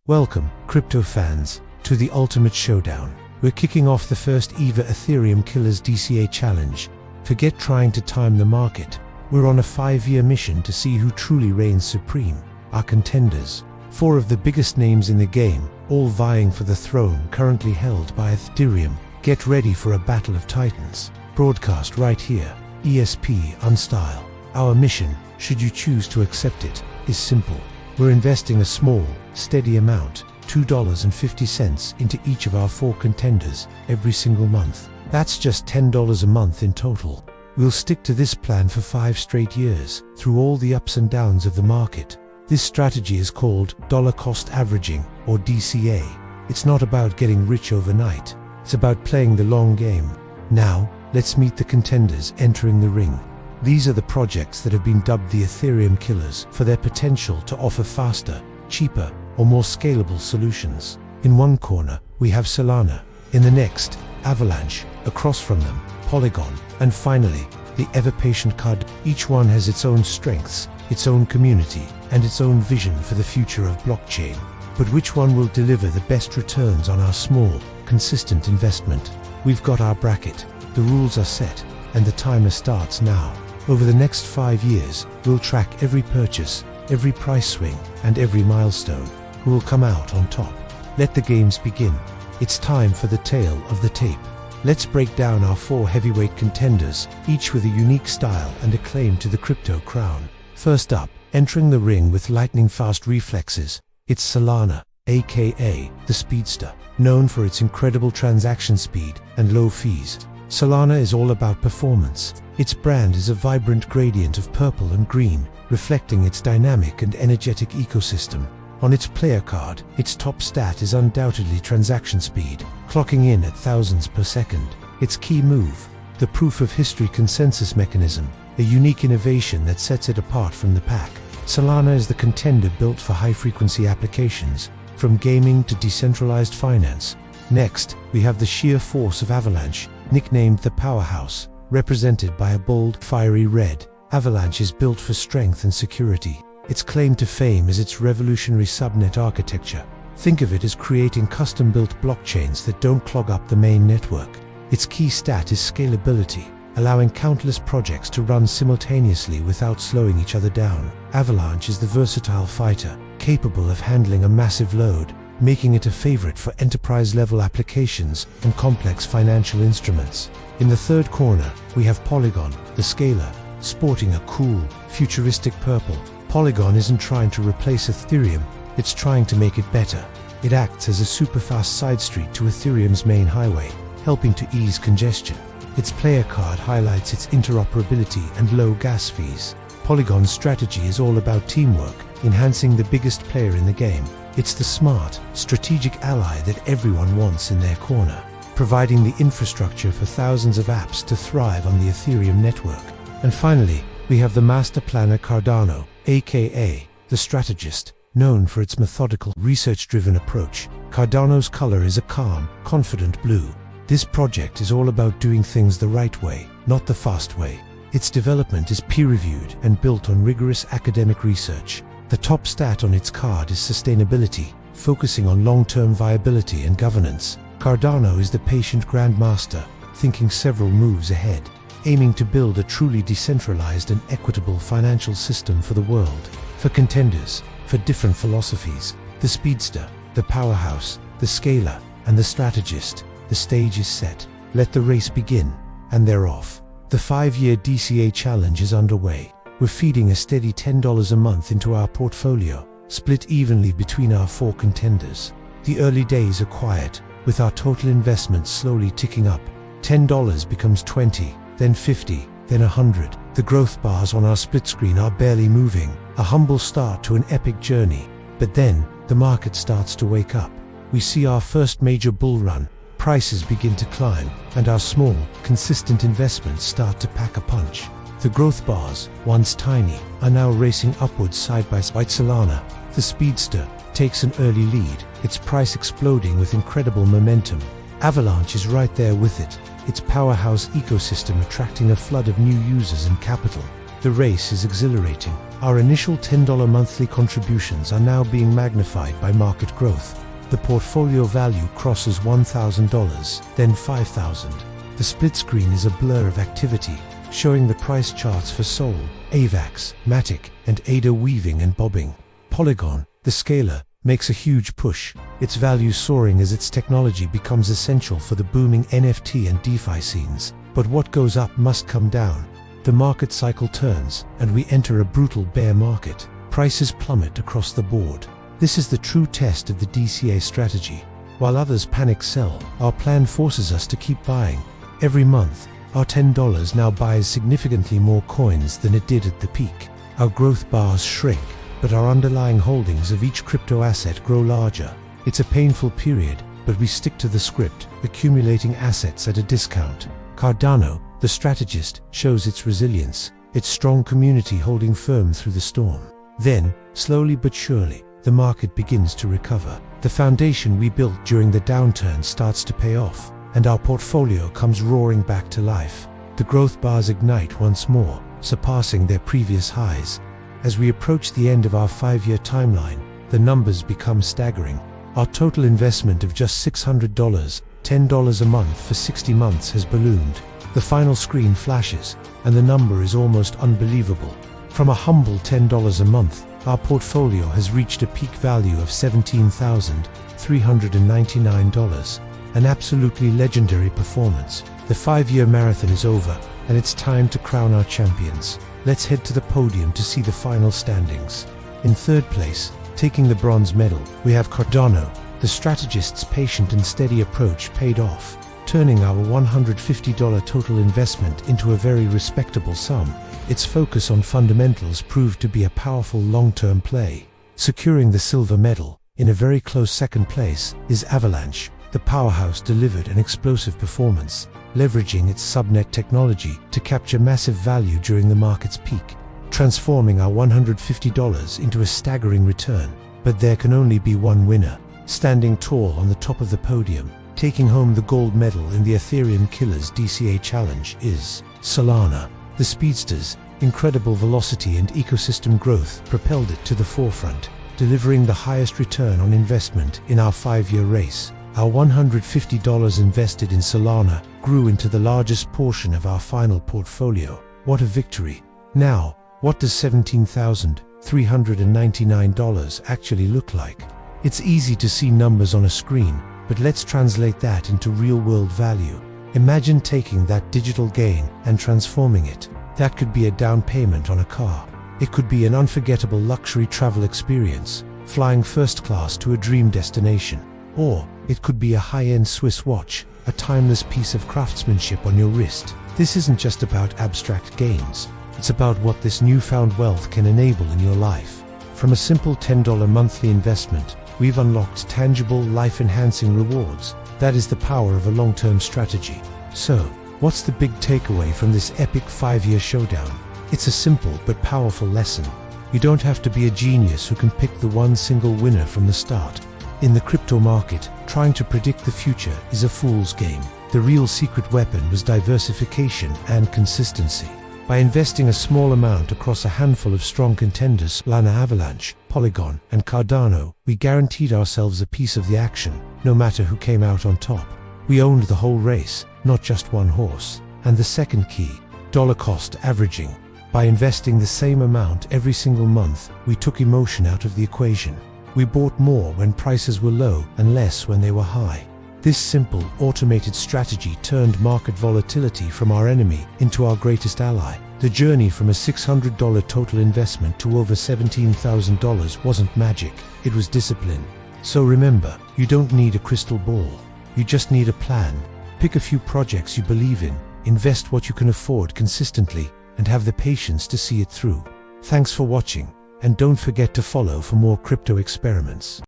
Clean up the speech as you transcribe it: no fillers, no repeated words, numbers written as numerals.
Welcome, crypto fans, to the ultimate showdown. We're kicking off the first ever Ethereum Killers DCA challenge. Forget trying to time the market. We're on a 5-year mission to see who truly reigns supreme. Our contenders, 4 of the biggest names in the game, all vying for the throne currently held by Ethereum. Get ready for a battle of titans. Broadcast right here, ESP Unstyle. Our mission, should you choose to accept it, is simple. We're investing a small, steady amount, $2.50 into each of our 4 contenders every single month. That's just $10 a month in total. We'll stick to this plan for 5 straight years, through all the ups and downs of the market. This strategy is called dollar cost averaging, or DCA. It's not about getting rich overnight. It's about playing the long game. Now, let's meet the contenders entering the ring. These are the projects that have been dubbed the Ethereum Killers for their potential to offer faster, cheaper, or more scalable solutions. In one corner, we have Solana. In the next, Avalanche. Across from them, Polygon. And finally, the ever-patient Cardano. Each one has its own strengths, its own community, and its own vision for the future of blockchain. But which one will deliver the best returns on our small, consistent investment? We've got our bracket. The rules are set, and the timer starts now. Over the next 5 years, we'll track every purchase, every price swing, and every milestone. Who will come out on top? Let the games begin. It's time for the tale of the tape. Let's break down our 4 heavyweight contenders, each with a unique style and a claim to the crypto crown. First up, entering the ring with lightning-fast reflexes, it's Solana, aka the Speedster. Known for its incredible transaction speed and low fees, Solana is all about performance. Its brand is a vibrant gradient of purple and green, reflecting its dynamic and energetic ecosystem. On its player card, its top stat is undoubtedly transaction speed, clocking in at thousands per second. Its key move, the proof of history consensus mechanism, a unique innovation that sets it apart from the pack. Solana is the contender built for high-frequency applications, from gaming to decentralized finance. Next, we have the sheer force of Avalanche, nicknamed the Powerhouse. Represented by a bold, fiery red, Avalanche is built for strength and security. Its claim to fame is its revolutionary subnet architecture. Think of it as creating custom-built blockchains that don't clog up the main network. Its key stat is scalability, allowing countless projects to run simultaneously without slowing each other down. Avalanche is the versatile fighter, capable of handling a massive load, making it a favorite for enterprise-level applications and complex financial instruments. In the third corner, we have Polygon, the scaler, sporting a cool, futuristic purple. Polygon isn't trying to replace Ethereum, it's trying to make it better. It acts as a super-fast side street to Ethereum's main highway, helping to ease congestion. Its player card highlights its interoperability and low gas fees. Polygon's strategy is all about teamwork, enhancing the biggest player in the game. It's the smart, strategic ally that everyone wants in their corner, providing the infrastructure for thousands of apps to thrive on the Ethereum network. And finally, we have the master planner Cardano, aka the strategist, known for its methodical, research-driven approach. Cardano's color is a calm, confident blue. This project is all about doing things the right way, not the fast way. Its development is peer-reviewed and built on rigorous academic research. The top stat on its card is sustainability, focusing on long-term viability and governance. Cardano is the patient grandmaster, thinking several moves ahead, aiming to build a truly decentralized and equitable financial system for the world. For contenders, for different philosophies, the Speedster, the Powerhouse, the Scaler, and the Strategist, the stage is set. Let the race begin, and they're off. The 5-year DCA challenge is underway. We're feeding a steady $10 a month into our portfolio, split evenly between our 4 contenders. The early days are quiet, with our total investment slowly ticking up. $10 becomes 20, then 50, then 100. The growth bars on our split screen are barely moving, a humble start to an epic journey. But then, the market starts to wake up. We see our first major bull run, prices begin to climb, and our small, consistent investments start to pack a punch. The growth bars, once tiny, are now racing upwards side by side. Solana, the Speedster, takes an early lead, its price exploding with incredible momentum. Avalanche is right there with it, its powerhouse ecosystem attracting a flood of new users and capital. The race is exhilarating. Our initial $10 monthly contributions are now being magnified by market growth. The portfolio value crosses $1,000, then $5,000. The split screen is a blur of activity, showing the price charts for Sol, AVAX, Matic, and ADA weaving and bobbing. Polygon, the scaler, makes a huge push, its value soaring as its technology becomes essential for the booming NFT and DeFi scenes. But what goes up must come down. The market cycle turns, and we enter a brutal bear market. Prices plummet across the board. This is the true test of the DCA strategy. While others panic sell, our plan forces us to keep buying. Every month, our $10 now buys significantly more coins than it did at the peak. Our growth bars shrink, but our underlying holdings of each crypto asset grow larger. It's a painful period, but we stick to the script, accumulating assets at a discount. Cardano, the strategist, shows its resilience, its strong community holding firm through the storm. Then, slowly but surely, the market begins to recover. The foundation we built during the downturn starts to pay off, and our portfolio comes roaring back to life. The growth bars ignite once more, surpassing their previous highs. As we approach the end of our 5-year timeline, the numbers become staggering. Our total investment of just $600, $10 a month for 60 months has ballooned. The final screen flashes, and the number is almost unbelievable. From a humble $10 a month, our portfolio has reached a peak value of $17,399, an absolutely legendary performance. The 5-year marathon is over, and it's time to crown our champions. Let's head to the podium to see the final standings. In third place, taking the bronze medal, we have Cardano. The strategist's patient and steady approach paid off, turning our $150 total investment into a very respectable sum. Its focus on fundamentals proved to be a powerful long-term play. Securing the silver medal, in a very close second place, is Avalanche. The powerhouse delivered an explosive performance, leveraging its subnet technology to capture massive value during the market's peak, transforming our $150 into a staggering return. But there can only be one winner. Standing tall on the top of the podium, taking home the gold medal in the Ethereum Killers DCA Challenge is Solana. The speedster's incredible velocity and ecosystem growth propelled it to the forefront, delivering the highest return on investment in our 5-year race. Our $150 invested in Solana grew into the largest portion of our final portfolio. What a victory! Now, what does $17,399 actually look like? It's easy to see numbers on a screen, but let's translate that into real-world value. Imagine taking that digital gain and transforming it. That could be a down payment on a car. It could be an unforgettable luxury travel experience, flying first class to a dream destination. Or it could be a high-end Swiss watch, a timeless piece of craftsmanship on your wrist. This isn't just about abstract gains. It's about what this newfound wealth can enable in your life. From a simple $10 monthly investment, we've unlocked tangible, life-enhancing rewards. That is the power of a long-term strategy. So, what's the big takeaway from this epic 5-year showdown? It's a simple but powerful lesson. You don't have to be a genius who can pick the one single winner from the start. In the crypto market, trying to predict the future is a fool's game. The real secret weapon was diversification and consistency. By investing a small amount across a handful of strong contenders, Solana, Avalanche, Polygon, and Cardano, we guaranteed ourselves a piece of the action, no matter who came out on top. We owned the whole race, not just one horse. And the second key, dollar cost averaging. By investing the same amount every single month, we took emotion out of the equation. We bought more when prices were low and less when they were high. This simple, automated strategy turned market volatility from our enemy into our greatest ally. The journey from a $600 total investment to over $17,000 wasn't magic, it was discipline. So remember, you don't need a crystal ball. You just need a plan. Pick a few projects you believe in, invest what you can afford consistently, and have the patience to see it through. Thanks for watching, and don't forget to follow for more crypto experiments.